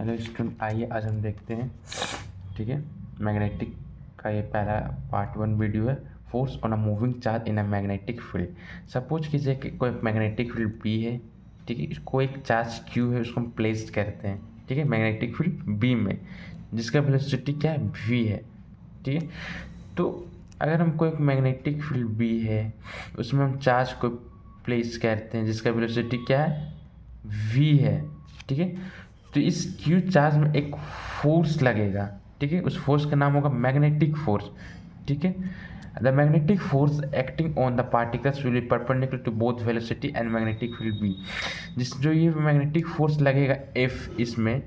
Hello student, आइए आज हम देखते हैं। ठीक है, मैग्नेटिक का ये पहला पार्ट 1 वीडियो है। Force on a moving charge in a magnetic field. Suppose कीजिए कि कोई मैग्नेटिक फील्ड बी है। ठीक है, इसको एक चार्ज क्यू है, उसको हम प्लेस करते हैं। ठीक है, मैग्नेटिक फील्ड बी में, जिसका वेलोसिटी क्या है, वी है। ठीक है, तो अगर हम कोई मैग्नेटिक फील्ड बी है, उसमें हम चार्ज को प्लेस करते हैं जिसका वेलोसिटी क्या है, वी है। ठीक है, तो इस क्यू चार्ज में एक फोर्स लगेगा। ठीक है, उस फोर्स का नाम होगा मैग्नेटिक फोर्स। ठीक है, the magnetic force acting on the particles will be perpendicular to both velocity and magnetic field B. जो ये मैग्नेटिक फोर्स लगेगा एफ, इसमें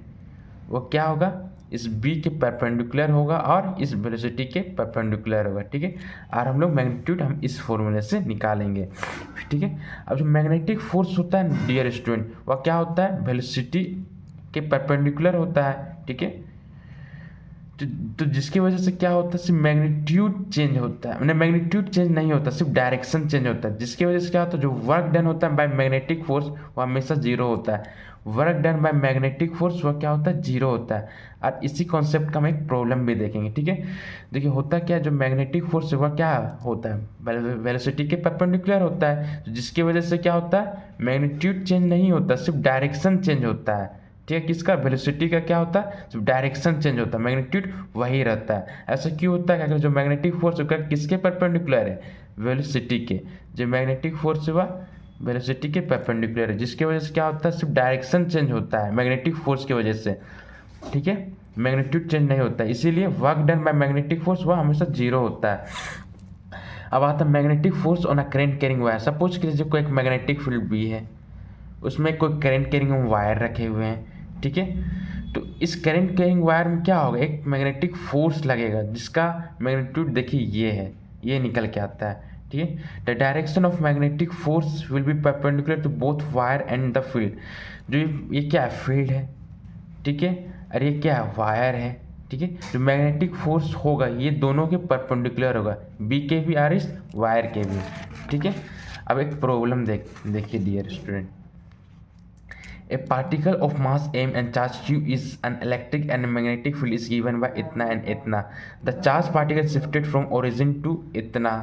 वो क्या होगा, इस बी के परपेंडिकुलर होगा और इस वेलोसिटी के परपेंडिकुलर होगा। ठीक है, और हम लोग मैग्नीट्यूड हम इस फॉर्मूले से निकालेंगे। ठीक है, अब जो मैग्नेटिक फोर्स होता है डियर स्टूडेंट, वह क्या होता है, वेलोसिटी के परपेंडिकुलर होता है। ठीक है, तो जिसकी वजह से क्या होता है, सिर्फ मैग्नीट्यूड चेंज होता है, मैंने मैग्नीट्यूड चेंज नहीं होता, सिर्फ डायरेक्शन चेंज होता है। जिसकी वजह से क्या होता है, जो वर्क डन होता है बाय मैग्नेटिक फोर्स वो हमेशा जीरो होता है। Work done by magnetic force वह क्या होता है, जीरो होता है। और इसी कॉन्सेप्ट का हम एक प्रॉब्लम भी देखेंगे। ठीक है, देखिए होता क्या है, जो मैग्नेटिक फोर्स है वह क्या होता है, वेलोसिटी के परपेंडिकुलर होता है। तो जिसकी वजह से क्या होता है, मैग्नीट्यूड चेंज नहीं होता, सिर्फ डायरेक्शन चेंज होता है। ठीक है, किसका, वेलोसिटी का क्या होता है, सिर्फ डायरेक्शन चेंज होता है, मैग्नीट्यूड वही रहता है। ऐसा क्यों होता है, अगर जो मैग्नेटिक फोर्स होगा किसके परपेंडिकुलर है, वेलोसिटी के। जो मैग्नेटिक फोर्स हुआ वेलोसिटी के परपेंडिकुलर है, जिसकी वजह से क्या होता है, सिर्फ डायरेक्शन चेंज होता है मैग्नेटिक फोर्स की वजह से। ठीक है, मैग्नीट्यूड चेंज नहीं होता है, इसीलिए work done by magnetic force वह हमेशा जीरो होता है। अब आता है magnetic force on a current carrying wire. Suppose कीजिए कोई एक मैग्नेटिक फील्ड भी है, उसमें कोई करंट कैरिंग वायर रखे हुए हैं। ठीक है, तो इस करंट कैरिंग वायर में क्या होगा, एक मैग्नेटिक फोर्स लगेगा जिसका मैग्नीट्यूड देखिए ये है, ये निकल के आता है। ठीक है, the direction of magnetic force will be perpendicular to both wire and the field. जो ये क्या है, फील्ड है। ठीक है, और ये क्या है, वायर है। ठीक है, जो मैग्नेटिक फोर्स होगा ये दोनों के परपेंडिकुलर होगा, बी के भी और इस वायर के भी। ठीक है, अब एक प्रॉब्लम देखिए dear student. A particle of mass m and charge q is an electric and magnetic field is given by इतना and इतना. The charged particle shifted from origin to इतना.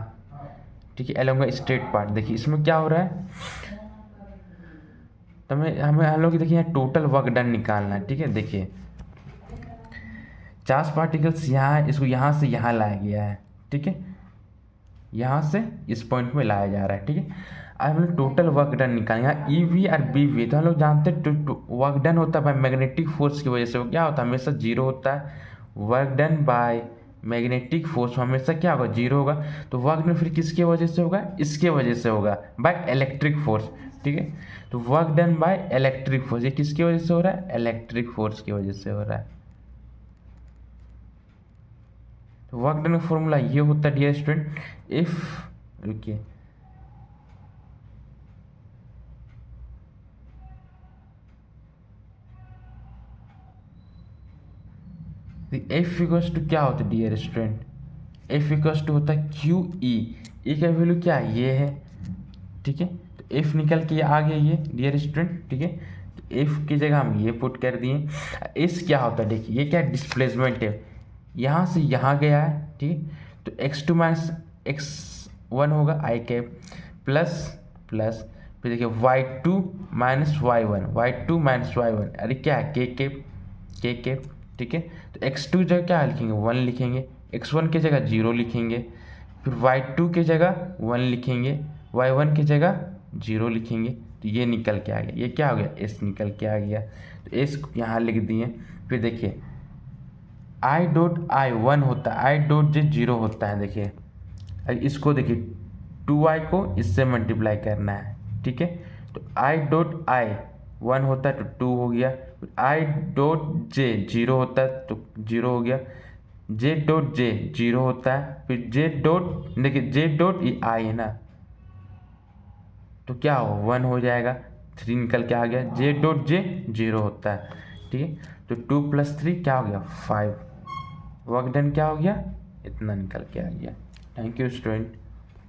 ठीक है, along a straight path. देखिए इसमें क्या हो रहा है, तो हमें हम लोग देखिए यहाँ टोटल वर्क डन निकालना है। ठीक है, देखिए चार्ज पार्टिकल्स यहाँ, इसको यहाँ से यहाँ लाया गया है। ठीक है, यहाँ से इस पॉइंट में लाया जा रहा है। ठीक है, अब हम लोग टोटल वर्क डन निकालें, यहाँ ई वी और बी वी, तो हम लोग जानते हैं वर्क डन होता है बाय मैग्नेटिक फोर्स की वजह से, वो क्या होता है, हमेशा जीरो होता है। Work done by magnetic force हमेशा क्या होगा, जीरो होगा। तो वर्क डन फिर किसकी वजह से होगा, इसके वजह से होगा, बाय इलेक्ट्रिक फोर्स। ठीक है, तो work done by electric force, ये किसकी वजह से हो रहा है, इलेक्ट्रिक फोर्स की वजह से हो रहा है। तो वर्क डन का फॉर्मूला ये होता है डियर स्टूडेंट, इफ, रुकिए, एफ इक्वल्स टू क्या होता है dear student, F equals to होता है क्यू ई का वैल्यू क्या है, ये है। ठीक है, तो एफ निकल के आ गया ये डियर स्टूडेंट। ठीक है, तो एफ की जगह हम ये पुट कर दिए। एस क्या होता है, देखिए ये क्या डिस्प्लेसमेंट है, यहाँ से यहाँ गया है। ठीक है, तो x2 माइनस x1 होगा आई कैप, प्लस प्लस, फिर देखिए y2 minus y1 minus y1, अरे क्या है, के कैप। ठीक है, तो x2 जगह क्या लिखेंगे, 1 लिखेंगे, x1 की जगह 0 लिखेंगे, फिर y2 की जगह 1 लिखेंगे, y1 की जगह 0 लिखेंगे। तो ये निकल के आ गया, ये क्या हो गया, s निकल के आ गया। तो s यहाँ लिख दिए। फिर देखिए आई डॉट आई 1 होता है, आई डॉट जे 0 होता है। देखिए इसको देखिए 2i को इससे मल्टीप्लाई करना है। ठीक है, तो आई डॉट आई 1 होता है तो 2 हो गया, आई डॉट जे 0 होता है तो 0 हो गया, जे डॉट जे 0 होता है, फिर जे डॉट, देखिए जे डॉट ये आई है ना, तो क्या हो 1 हो जाएगा, 3 निकल के आ गया, जे डॉट जे 0 होता है। ठीक है, तो 2 + 3 क्या हो गया, 5। वर्क डन क्या हो गया, इतना निकल के आ गया। Thank you student.